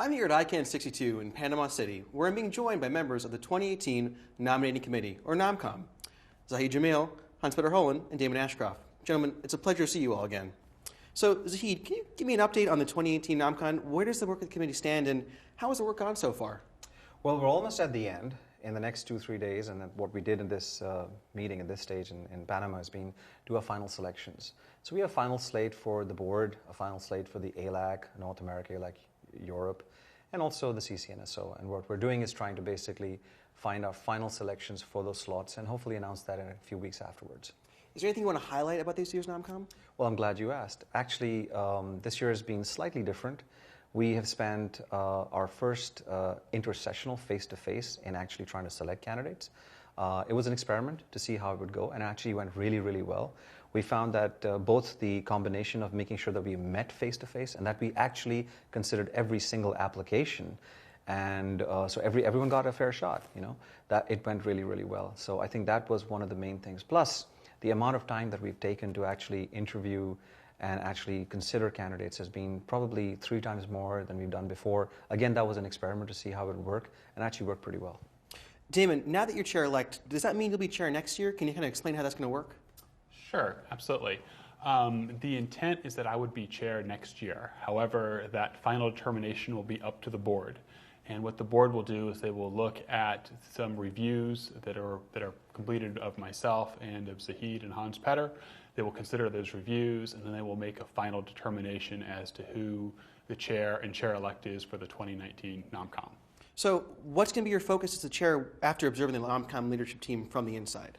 I'm here at ICANN 62 in Panama City, where I'm being joined by members of the 2018 Nominating Committee, or NomCom. Zahid Jamil, Hans-Peter Hollen, and Damon Ashcroft. Gentlemen, it's a pleasure to see you all again. So, Zahid, can you give me an update on the 2018 NomCon? Where does the work of the committee stand, and how has the work gone so far? Well, we're almost at the end. In the next 2-3 days, and what we did in this meeting at this stage in Panama has been do our final selections. So we have a final slate for the board, a final slate for the ALAC, North America, like Europe, and also the CCNSO. And what we're doing is trying to basically find our final selections for those slots and hopefully announce that in a few weeks afterwards. Is there anything you want to highlight about this year's NomCom? Well, I'm glad you asked. Actually, this year has been slightly different. We have spent our first intersessional face-to-face in actually trying to select candidates. It was an experiment to see how it would go, and it actually went really, really well. We found that both the combination of making sure that we met face-to-face and that we actually considered every single application, and so everyone got a fair shot, that it went really, really well. So I think that was one of the main things. Plus, the amount of time that we've taken to actually interview and actually consider candidates has been probably 3 times more than we've done before. Again, that was an experiment to see how it would work, and actually worked pretty well. Damon, now that you're chair-elect, does that mean you'll be chair next year? Can you kind of explain how that's going to work? Sure, absolutely. The intent is that I would be chair next year. However, that final determination will be up to the board. And what the board will do is they will look at some reviews that are completed of myself and of Zahid and Hans-Peter. They will consider those reviews, and then they will make a final determination as to who the chair and chair-elect is for the 2019 NomCom. So what's going to be your focus as the chair after observing the NomCom leadership team from the inside?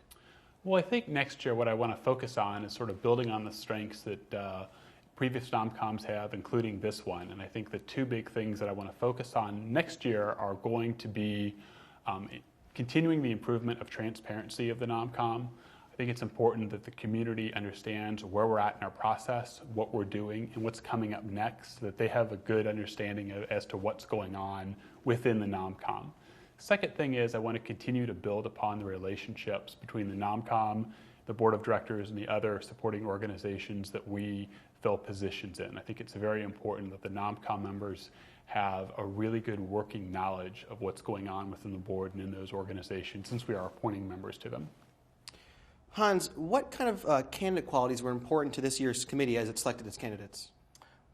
Well, I think next year what I want to focus on is sort of building on the strengths that previous NomComs have, including this one. And I think the 2 big things that I want to focus on next year are going to be continuing the improvement of transparency of the NomCom. I think it's important that the community understands where we're at in our process, what we're doing, and what's coming up next, so that they have a good understanding as to what's going on within the NomCom. Second thing is I want to continue to build upon the relationships between the NomCom, the board of directors, and the other supporting organizations that we fill positions in. I think it's very important that the NomCom members have a really good working knowledge of what's going on within the board and in those organizations, since we are appointing members to them. Hans, what kind of candidate qualities were important to this year's committee as it selected its candidates?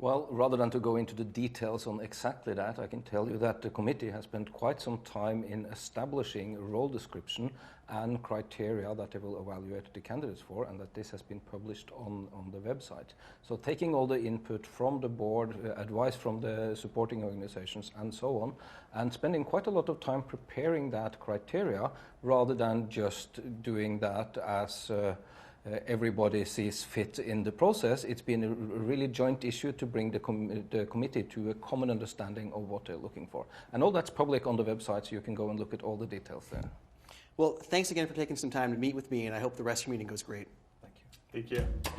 Well, rather than to go into the details on exactly that, I can tell you that the committee has spent quite some time in establishing a role description and criteria that they will evaluate the candidates for, and that this has been published on the website. So taking all the input from the board, advice from the supporting organizations and so on, and spending quite a lot of time preparing that criteria rather than just doing that as everybody sees fit in the process. It's been a really joint issue to bring the committee to a common understanding of what they're looking for. And all that's public on the website, so you can go and look at all the details there. Well, thanks again for taking some time to meet with me, and I hope the rest of your meeting goes great. Thank you. Thank you.